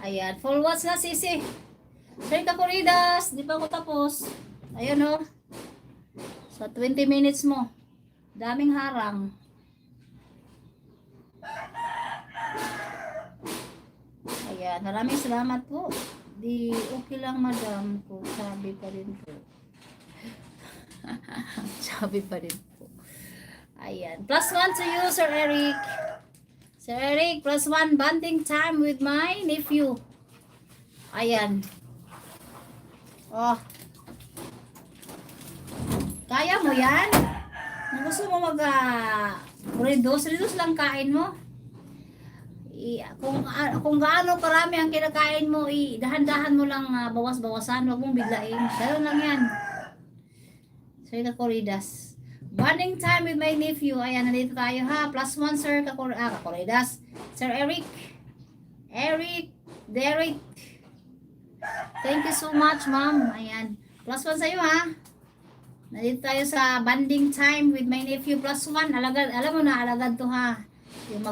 Ayan, full watch na sisi. Sir Kakuridas, di pa ako tapos. Ayun o. Sa 20 minutes mo. Daming harang. Ayan, maraming salamat po. Di okay lang madam ko. Sabi pa rin po. Sabi pa rin po. Ayan. +1 to you, Sir Eric. Sir Eric, +1 bonding time with my nephew. Ayan. Oh. Kaya mo yan? Kung gusto mo reduce lang kain mo. Kung gaano karami ang kinakain mo, dahan-dahan mo lang bawas-bawasan. Huwag mong biglain. Ganun lang yan. Sir Kakuridas. Bonding time with my nephew. Ayan, nandito tayo ha. +1 Sir Kakuridas. Sir Eric. Derek. Thank you so much, ma'am. Ayan. +1 sa'yo ha. Nandito tayo sa bonding time with my nephew. +1. Alagad. Alam mo na, alagad to ha.